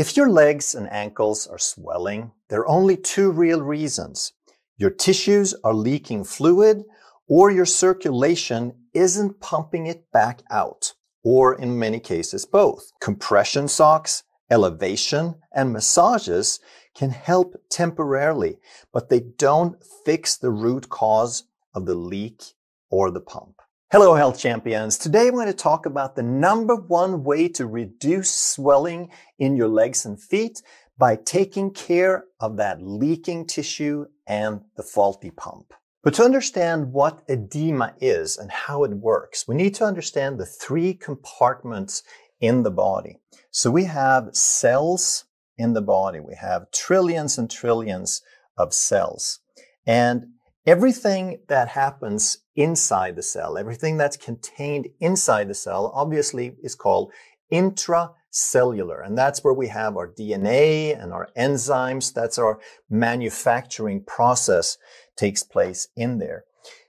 If your legs and ankles are swelling, there are only two real reasons. Your tissues are leaking fluid, or your circulation isn't pumping it back out, or in many cases both. Compression socks, elevation, and massages can help temporarily, but they don't fix the root cause of the leak or the pump. Hello, health champions. Today I'm going to talk about the number one way to reduce swelling in your legs and feet by taking care of that leaking tissue and the faulty pump. But to understand what edema is and how it works, we need to understand the three compartments in the body. So we have cells in the body. We have trillions and trillions of cells. And everything that happens inside the cell, everything that's contained inside the cell, obviously is called intracellular. And that's where we have our DNA and our enzymes. That's our manufacturing process takes place in there.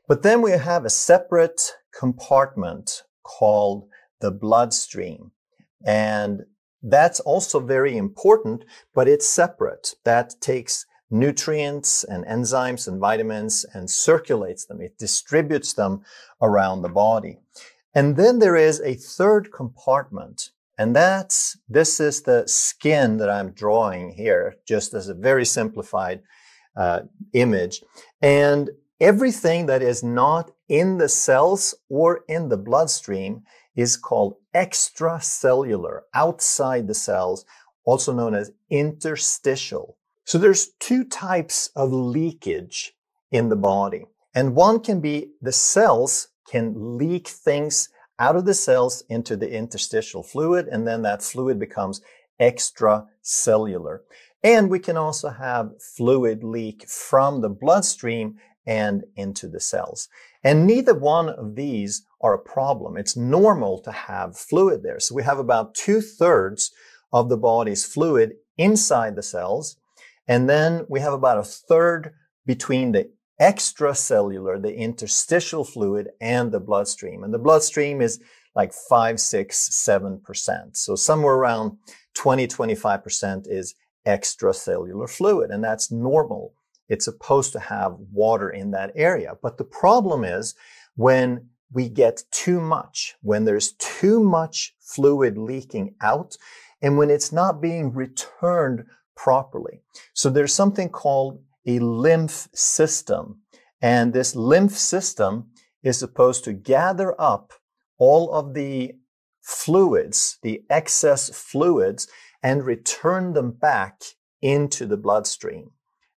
But then we have a separate compartment called the bloodstream. And that's also very important, but it's separate. That takes nutrients and enzymes and vitamins and circulates them. It distributes them around the body. And then there is a third compartment, and this is the skin that I'm drawing here, just as a very simplified image. And everything that is not in the cells or in the bloodstream is called extracellular, outside the cells, also known as interstitial. So there's two types of leakage in the body. And one can be the cells can leak things out of the cells into the interstitial fluid, and then that fluid becomes extracellular. And we can also have fluid leak from the bloodstream and into the cells. And neither one of these are a problem. It's normal to have fluid there. So we have about 2/3 of the body's fluid inside the cells. And then we have about 1/3 between the extracellular, the interstitial fluid, and the bloodstream. And the bloodstream is like 5, 6, 7%. So somewhere around 20-25% is extracellular fluid. And that's normal. It's supposed to have water in that area. But the problem is when we get too much, when there's too much fluid leaking out, and when it's not being returned properly. So there's something called a lymph system. And this lymph system is supposed to gather up all of the fluids, the excess fluids, and return them back into the bloodstream.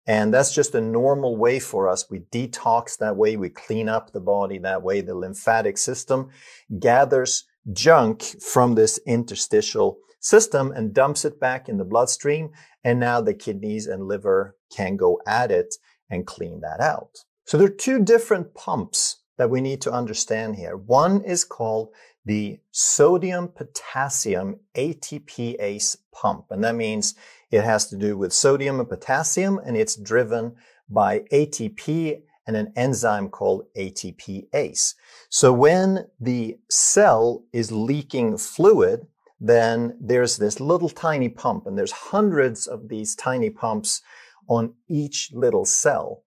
And that's just a normal way for us. We detox that way. We clean up the body that way. The lymphatic system gathers junk from this interstitial system and dumps it back in the bloodstream. And now the kidneys and liver can go at it and clean that out. So there are two different pumps that we need to understand here. One is called the sodium-potassium ATPase pump. And that means it has to do with sodium and potassium, and it's driven by ATP and an enzyme called ATPase. So when the cell is leaking fluid, then there's this little tiny pump, and there's hundreds of these tiny pumps on each little cell.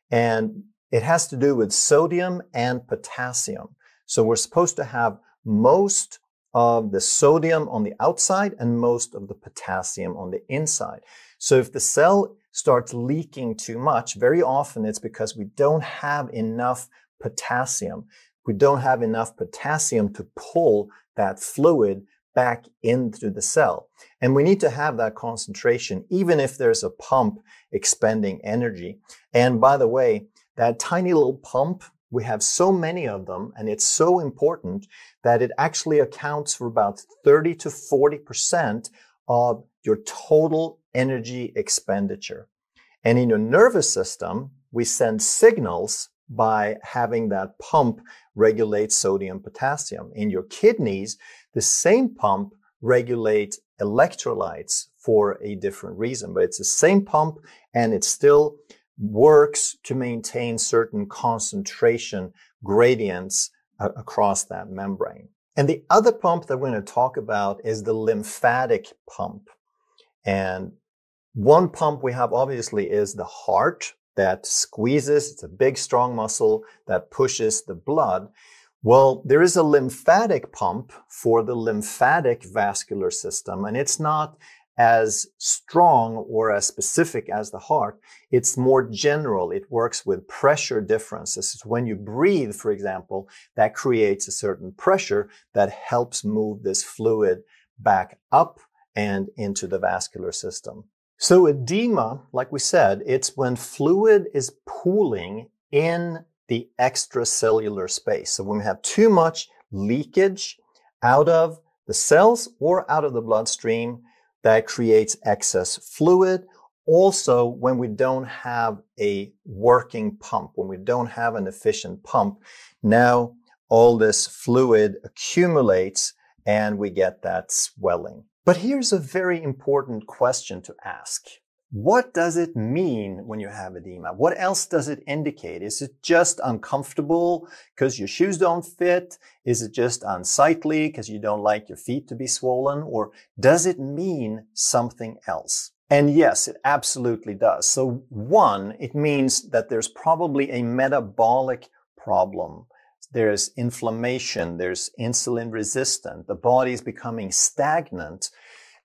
And it has to do with sodium and potassium. So we're supposed to have most of the sodium on the outside and most of the potassium on the inside. So if the cell starts leaking too much, very often it's because we don't have enough potassium. We don't have enough potassium to pull that fluid back into the cell. And we need to have that concentration, even if there's a pump expending energy. And by the way, that tiny little pump, we have so many of them, and it's so important that it actually accounts for about 30-40% of your total energy expenditure. And in your nervous system, we send signals by having that pump regulate sodium, potassium. In your kidneys, the same pump regulates electrolytes for a different reason, but it's the same pump, and it still works to maintain certain concentration gradients across that membrane. And the other pump that we're going to talk about is the lymphatic pump. And one pump we have obviously is the heart that squeezes. It's a big, strong muscle that pushes the blood. Well, there is a lymphatic pump for the lymphatic vascular system, and it's not as strong or as specific as the heart. It's more general. It works with pressure differences. So when you breathe, for example, that creates a certain pressure that helps move this fluid back up and into the vascular system. So edema, like we said, it's when fluid is pooling in the extracellular space. So when we have too much leakage out of the cells or out of the bloodstream, that creates excess fluid. Also, when we don't have a working pump, when we don't have an efficient pump, now all this fluid accumulates and we get that swelling. But here's a very important question to ask. What does it mean when you have edema? What else does it indicate? Is it just uncomfortable because your shoes don't fit? Is it just unsightly because you don't like your feet to be swollen? Or does it mean something else? And yes, it absolutely does. So one, it means that there's probably a metabolic problem. There's inflammation, there's insulin resistance, the body is becoming stagnant,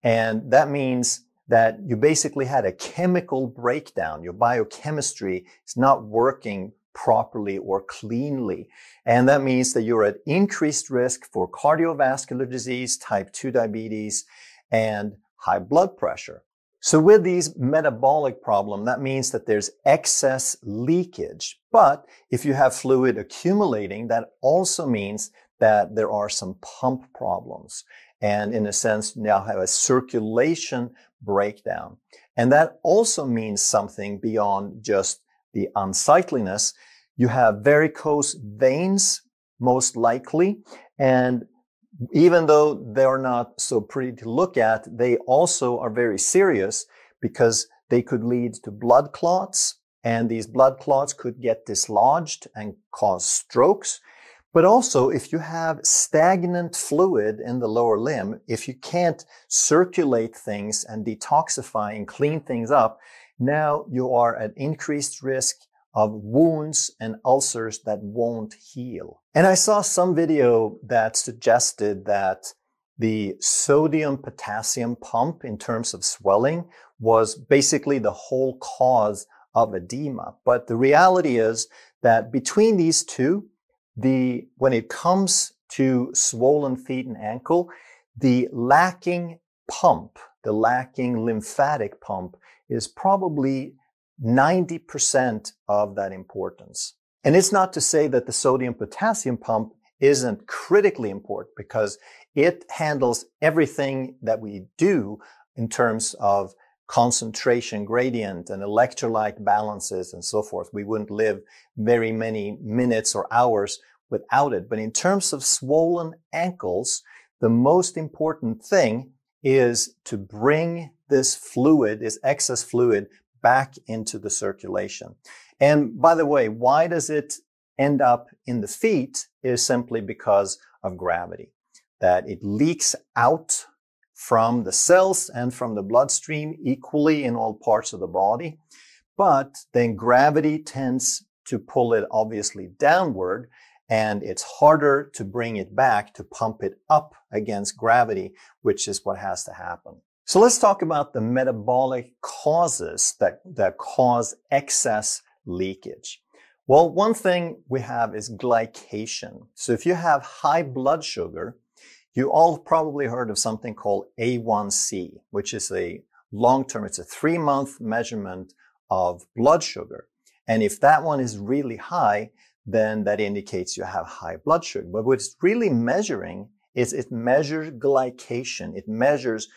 and that means that you basically had a chemical breakdown. Your biochemistry is not working properly or cleanly. And that means that you're at increased risk for cardiovascular disease, type 2 diabetes, and high blood pressure. So with these metabolic problems, that means that there's excess leakage. But if you have fluid accumulating, that also means that there are some pump problems. And in a sense, now have a circulation breakdown. And that also means something beyond just the unsightliness. You have varicose veins, most likely. And even though they're not so pretty to look at, they also are very serious because they could lead to blood clots, and these blood clots could get dislodged and cause strokes. But also, if you have stagnant fluid in the lower limb, if you can't circulate things and detoxify and clean things up, now you are at increased risk of wounds and ulcers that won't heal. And I saw some video that suggested that the sodium-potassium pump in terms of swelling was basically the whole cause of edema. But the reality is that between these two, when it comes to swollen feet and ankle, the lacking pump, the lacking lymphatic pump is probably 90% of that importance. And it's not to say that the sodium-potassium pump isn't critically important, because it handles everything that we do in terms of concentration gradient and electrolyte balances and so forth. We wouldn't live very many minutes or hours without it. But in terms of swollen ankles, the most important thing is to bring this fluid, this excess fluid, back into the circulation. And by the way, why does it end up in the feet is simply because of gravity, that it leaks out from the cells and from the bloodstream equally in all parts of the body. But then gravity tends to pull it obviously downward, and it's harder to bring it back, to pump it up against gravity, which is what has to happen. So let's talk about the metabolic causes that cause excess leakage. Well, one thing we have is glycation. So if you have high blood sugar, you all probably heard of something called A1C, which is a long-term, it's a 3-month measurement of blood sugar. And if that one is really high, then that indicates you have high blood sugar. But what it's really measuring is it measures glycation. It measures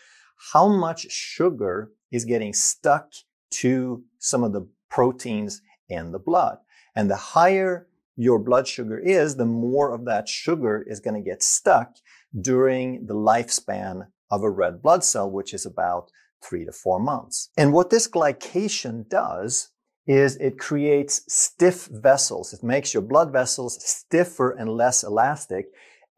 how much sugar is getting stuck to some of the proteins in the blood. And the higher your blood sugar is, the more of that sugar is going to get stuck during the lifespan of a red blood cell, which is about 3 to 4 months. And what this glycation does is it creates stiff vessels. It makes your blood vessels stiffer and less elastic,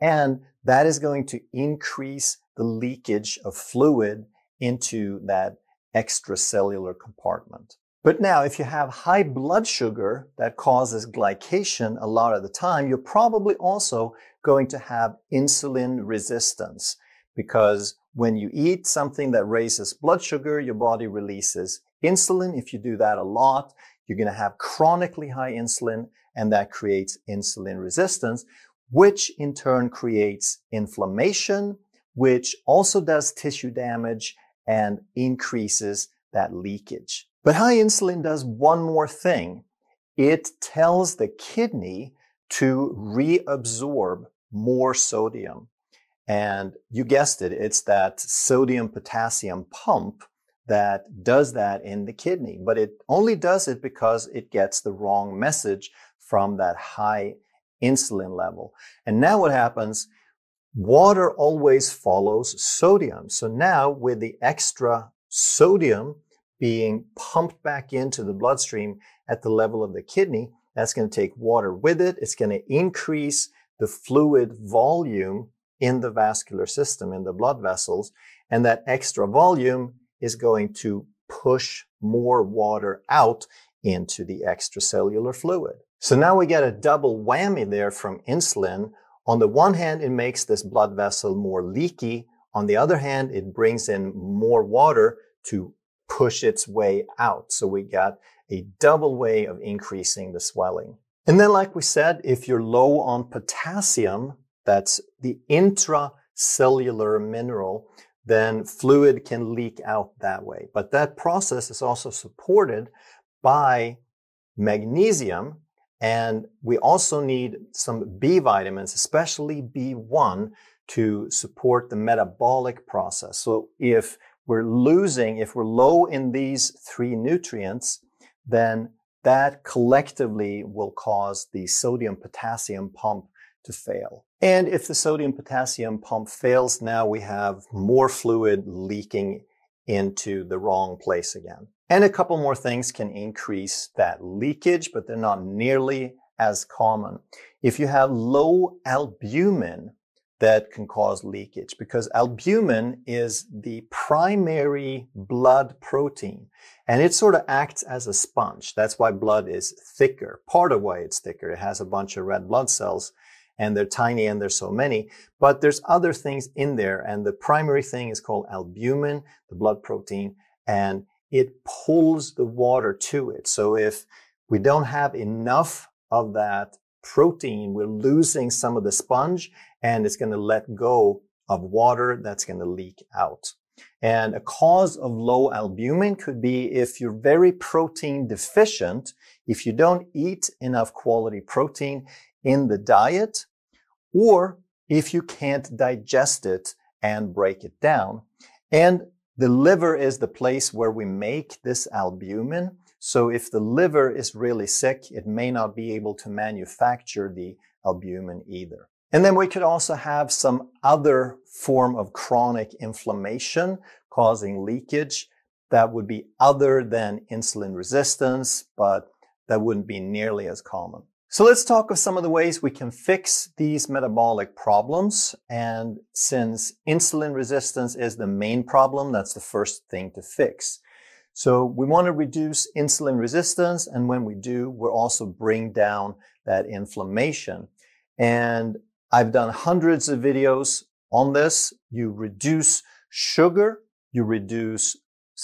and that is going to increase the leakage of fluid into that extracellular compartment. But now, if you have high blood sugar that causes glycation a lot of the time, you're probably also going to have insulin resistance, because when you eat something that raises blood sugar, your body releases insulin. If you do that a lot, you're going to have chronically high insulin, and that creates insulin resistance, which in turn creates inflammation, which also does tissue damage and increases that leakage. But high insulin does one more thing. It tells the kidney to reabsorb more sodium. And you guessed it, it's that sodium-potassium pump that does that in the kidney. But it only does it because it gets the wrong message from that high insulin level. And now what happens? Water always follows sodium. So now with the extra sodium being pumped back into the bloodstream at the level of the kidney, that's going to take water with it. It's going to increase the fluid volume in the vascular system, in the blood vessels. And that extra volume is going to push more water out into the extracellular fluid. So now we get a double whammy there from insulin. On the one hand, it makes this blood vessel more leaky. On the other hand, it brings in more water to push its way out. So we got a double way of increasing the swelling. And then, like we said, if you're low on potassium, that's the intracellular mineral, then fluid can leak out that way. But that process is also supported by magnesium. And we also need some B vitamins, especially B1, to support the metabolic process. So if we're low in these three nutrients, then that collectively will cause the sodium-potassium pump to fail. And if the sodium-potassium pump fails, now we have more fluid leaking into the wrong place again. And a couple more things can increase that leakage, but they're not nearly as common. If you have low albumin, that can cause leakage, because albumin is the primary blood protein, and it sort of acts as a sponge. That's why blood is thicker. Part of why it's thicker. It has a bunch of red blood cells, and they're tiny and there's so many, but there's other things in there, and the primary thing is called albumin, the blood protein, and it pulls the water to it. So if we don't have enough of that protein, we're losing some of the sponge, and it's going to let go of water that's going to leak out. And a cause of low albumin could be if you're very protein deficient, if you don't eat enough quality protein in the diet, or if you can't digest it and break it down. And the liver is the place where we make this albumin. So if the liver is really sick, it may not be able to manufacture the albumin either. And then we could also have some other form of chronic inflammation causing leakage that would be other than insulin resistance, but that wouldn't be nearly as common. So let's talk of some of the ways we can fix these metabolic problems. And since insulin resistance is the main problem, that's the first thing to fix. So we want to reduce insulin resistance, and when we do, we'll also bring down that inflammation. And I've done hundreds of videos on this. You reduce sugar, you reduce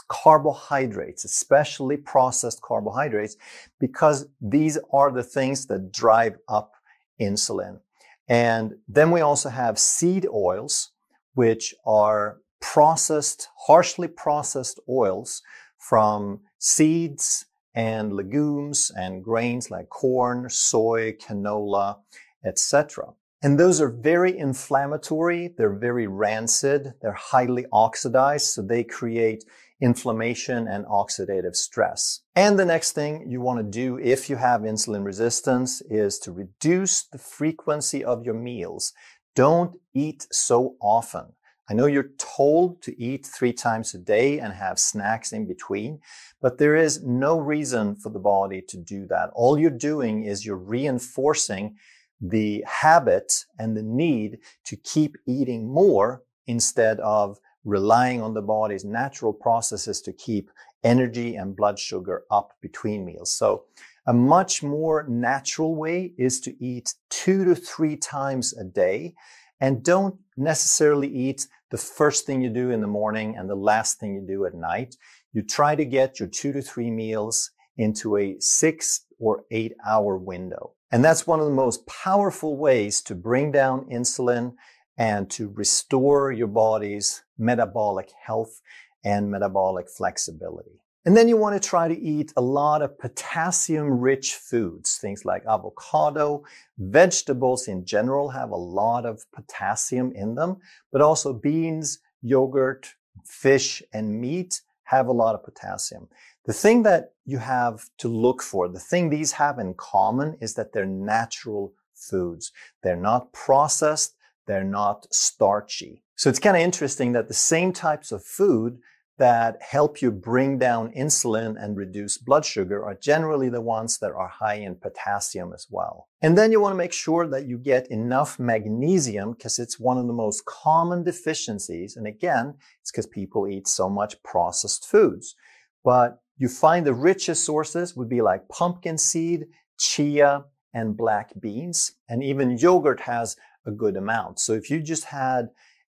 carbohydrates, especially processed carbohydrates, because these are the things that drive up insulin. And then we also have seed oils, which are processed, harshly processed oils from seeds and legumes and grains like corn, soy, canola, etc. And those are very inflammatory. They're very rancid. They're highly oxidized, so they create inflammation and oxidative stress. And the next thing you want to do if you have insulin resistance is to reduce the frequency of your meals. Don't eat so often. I know you're told to eat 3 times a day and have snacks in between, but there is no reason for the body to do that. All you're doing is you're reinforcing the habit and the need to keep eating more instead of relying on the body's natural processes to keep energy and blood sugar up between meals. So a much more natural way is to eat 2 to 3 times a day, and don't necessarily eat the first thing you do in the morning and the last thing you do at night. You try to get your 2 to 3 meals into a 6 or 8 hour window. And that's one of the most powerful ways to bring down insulin and to restore your body's metabolic health and metabolic flexibility. And then you want to try to eat a lot of potassium-rich foods, things like avocado. Vegetables in general have a lot of potassium in them, but also beans, yogurt, fish, and meat have a lot of potassium. The thing that you have to look for, the thing these have in common, is that they're natural foods. They're not processed, they're not starchy. So it's kind of interesting that the same types of food that help you bring down insulin and reduce blood sugar are generally the ones that are high in potassium as well. And then you want to make sure that you get enough magnesium, because it's one of the most common deficiencies. And again, it's because people eat so much processed foods. But you find the richest sources would be like pumpkin seed, chia, and black beans. And even yogurt has a good amount. So if you just had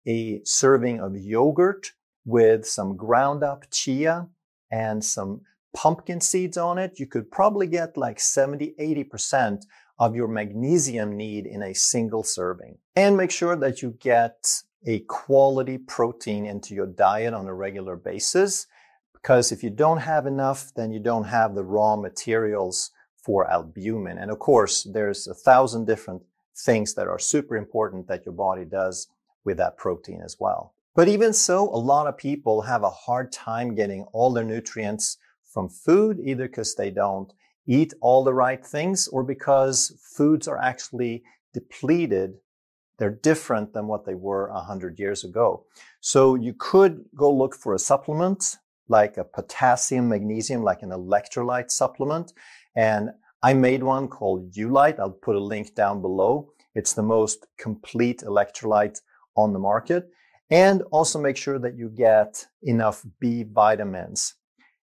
a serving of yogurt with some ground up chia and some pumpkin seeds on it, you could probably get like 70-80% of your magnesium need in a single serving. And make sure that you get a quality protein into your diet on a regular basis, because if you don't have enough, then you don't have the raw materials for albumin. And of course, there's 1,000 different things that are super important that your body does with that protein as well. But even so, a lot of people have a hard time getting all their nutrients from food, either because they don't eat all the right things or because foods are actually depleted. They're different than what they were 100 years ago. So you could go look for a supplement like a potassium, magnesium, like an electrolyte supplement. And I made one called Ulite. I'll put a link down below. It's the most complete electrolyte on the market. And also make sure that you get enough B vitamins.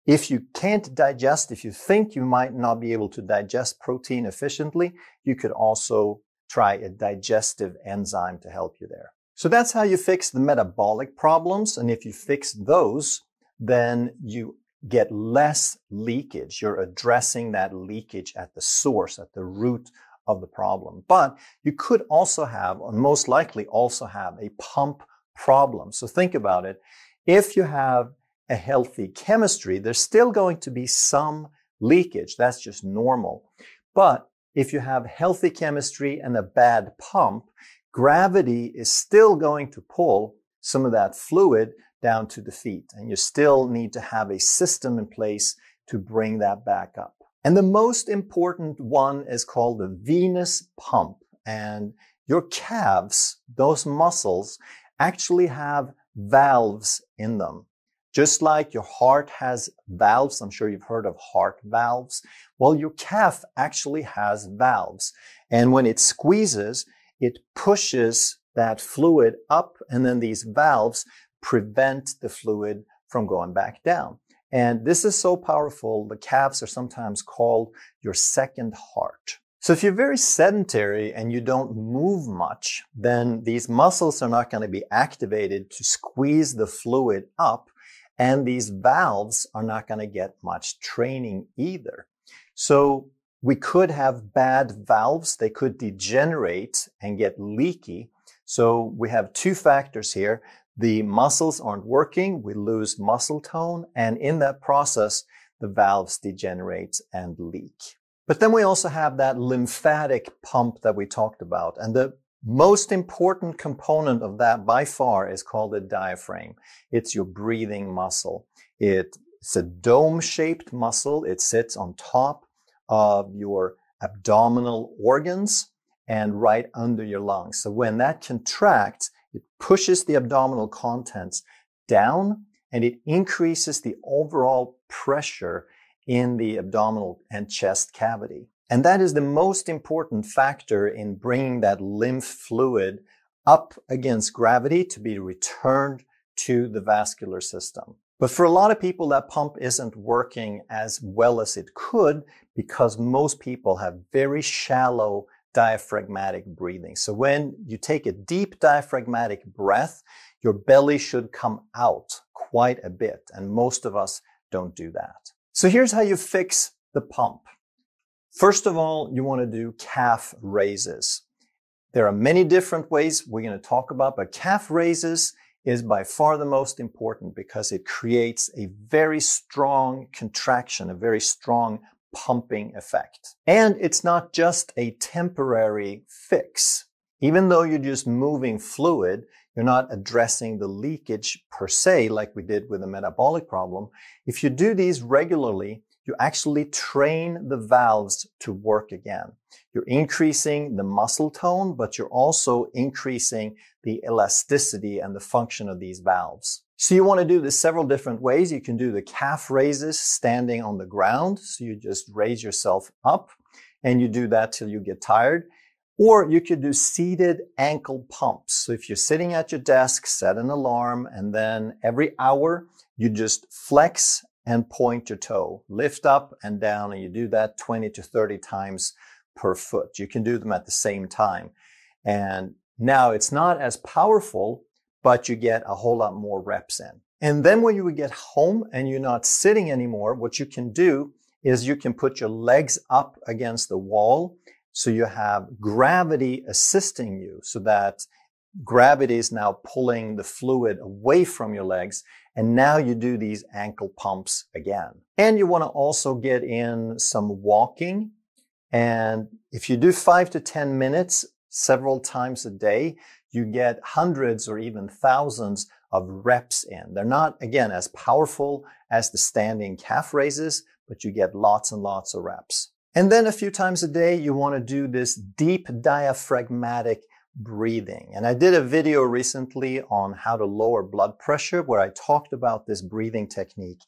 If you can't digest, if you think you might not be able to digest protein efficiently, you could also try a digestive enzyme to help you there. So that's how you fix the metabolic problems. And if you fix those, then you get less leakage. You're addressing that leakage at the source, at the root of the problem. But you could also have, or most likely also have, a pump problem. So think about it. If you have a healthy chemistry, there's still going to be some leakage. That's just normal. But if you have healthy chemistry and a bad pump, gravity is still going to pull some of that fluid down to the feet. And you still need to have a system in place to bring that back up. And the most important one is called the venous pump. And your calves, those muscles, actually have valves in them. Just like your heart has valves, I'm sure you've heard of heart valves. Well, your calf actually has valves. And when it squeezes, it pushes that fluid up, and then these valves prevent the fluid from going back down. And this is so powerful, the calves are sometimes called your second heart. So if you're very sedentary and you don't move much, then these muscles are not going to be activated to squeeze the fluid up, and these valves are not going to get much training either. So we could have bad valves. They could degenerate and get leaky. So we have two factors here. The muscles aren't working, we lose muscle tone, and in that process, the valves degenerate and leak. But then we also have that lymphatic pump that we talked about. And the most important component of that by far is called the diaphragm. It's your breathing muscle. It's a dome-shaped muscle. It sits on top of your abdominal organs and right under your lungs. So when that contracts, it pushes the abdominal contents down and it increases the overall pressure in the abdominal and chest cavity. And that is the most important factor in bringing that lymph fluid up against gravity to be returned to the vascular system. But for a lot of people, that pump isn't working as well as it could because most people have very shallow diaphragmatic breathing. So when you take a deep diaphragmatic breath, your belly should come out quite a bit, and most of us don't do that. So here's how you fix the pump. First of all, you want to do calf raises. There are many different ways we're going to talk about, but calf raises is by far the most important because it creates a very strong contraction, a very strong pumping effect. And it's not just a temporary fix. Even though you're just moving fluid, you're not addressing the leakage per se, like we did with the metabolic problem. If you do these regularly, you actually train the valves to work again. You're increasing the muscle tone, but you're also increasing the elasticity and the function of these valves. So you want to do this several different ways. You can do the calf raises standing on the ground. So you just raise yourself up and you do that till you get tired. Or you could do seated ankle pumps. So if you're sitting at your desk, set an alarm, and then every hour you just flex and point your toe, lift up and down, and you do that 20 to 30 times per foot. You can do them at the same time. And now it's not as powerful, but you get a whole lot more reps in. And then when you get home and you're not sitting anymore, what you can do is you can put your legs up against the wall. So you have gravity assisting you so that gravity is now pulling the fluid away from your legs. And now you do these ankle pumps again. And you want to also get in some walking. And if you do 5 to 10 minutes several times a day, you get hundreds or even thousands of reps in. They're not, again, as powerful as the standing calf raises, but you get lots and lots of reps. And then a few times a day, you want to do this deep diaphragmatic breathing. And I did a video recently on how to lower blood pressure where I talked about this breathing technique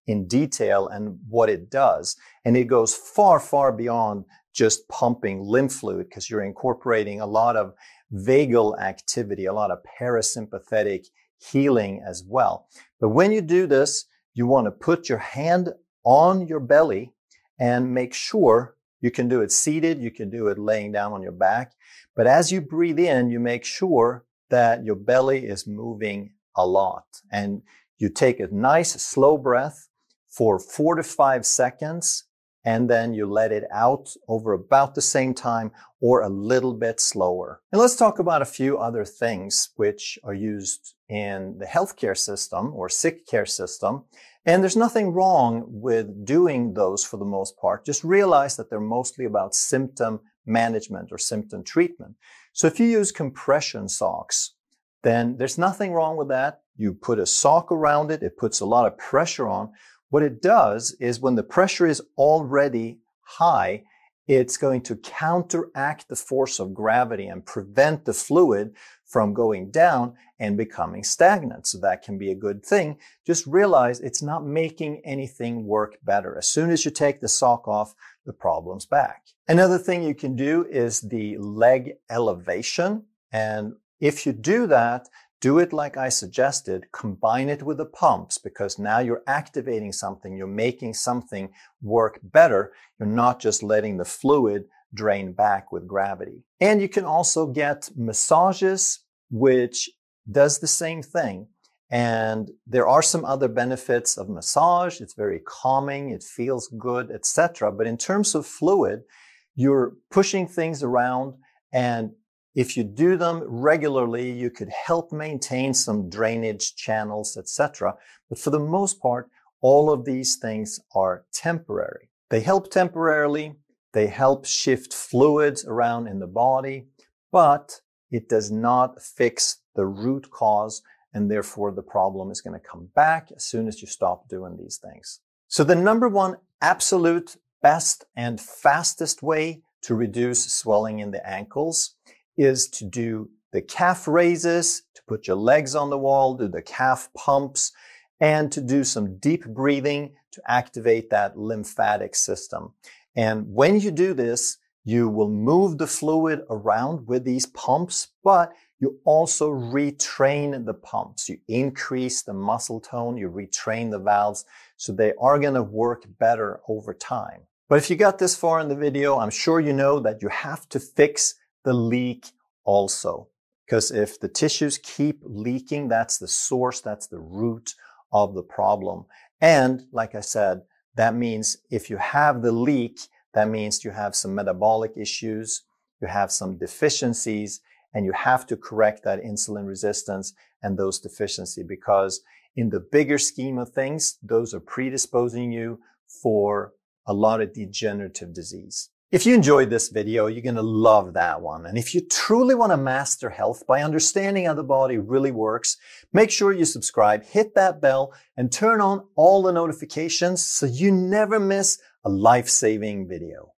in detail and what it does. And it goes far, far beyond just pumping lymph fluid because you're incorporating a lot of vagal activity, a lot of parasympathetic healing as well. But when you do this, you want to put your hand on your belly and make sure you can do it seated, you can do it laying down on your back. But as you breathe in, you make sure that your belly is moving a lot. And you take a nice slow breath for 4 to 5 seconds, and then you let it out over about the same time or a little bit slower. And let's talk about a few other things which are used in the healthcare system or sick care system. And there's nothing wrong with doing those for the most part. Just realize that they're mostly about symptom management or symptom treatment. So if you use compression socks, then there's nothing wrong with that. You put a sock around it. It puts a lot of pressure on. What it does is when the pressure is already high, it's going to counteract the force of gravity and prevent the fluid from going down and becoming stagnant. So that can be a good thing. Just realize it's not making anything work better. As soon as you take the sock off, the problem's back. Another thing you can do is the leg elevation. And if you do that, do it like I suggested, combine it with the pumps because now you're activating something, you're making something work better. You're not just letting the fluid drain back with gravity. And you can also get massages, which does the same thing. And there are some other benefits of massage. It's very calming, it feels good, etc. But in terms of fluid, you're pushing things around, and if you do them regularly, you could help maintain some drainage channels, etc. But for the most part, all of these things are temporary. They help temporarily, they help shift fluids around in the body, but it does not fix the root cause, and therefore the problem is going to come back as soon as you stop doing these things. So the number one absolute best and fastest way to reduce swelling in the ankles is to do the calf raises, to put your legs on the wall, do the calf pumps, and to do some deep breathing to activate that lymphatic system. And when you do this, You will move the fluid around with these pumps, but you also retrain the pumps. You increase the muscle tone, you retrain the valves, so they are going to work better over time. But if you got this far in the video, I'm sure you know that you have to fix the leak also. Because if the tissues keep leaking, that's the source, that's the root of the problem. And like I said, that means if you have the leak, that means you have some metabolic issues, you have some deficiencies, and you have to correct that insulin resistance and those deficiencies, because in the bigger scheme of things, those are predisposing you for a lot of degenerative disease. If you enjoyed this video, you're going to love that one. And if you truly want to master health by understanding how the body really works, make sure you subscribe, hit that bell, and turn on all the notifications so you never miss a life-saving video.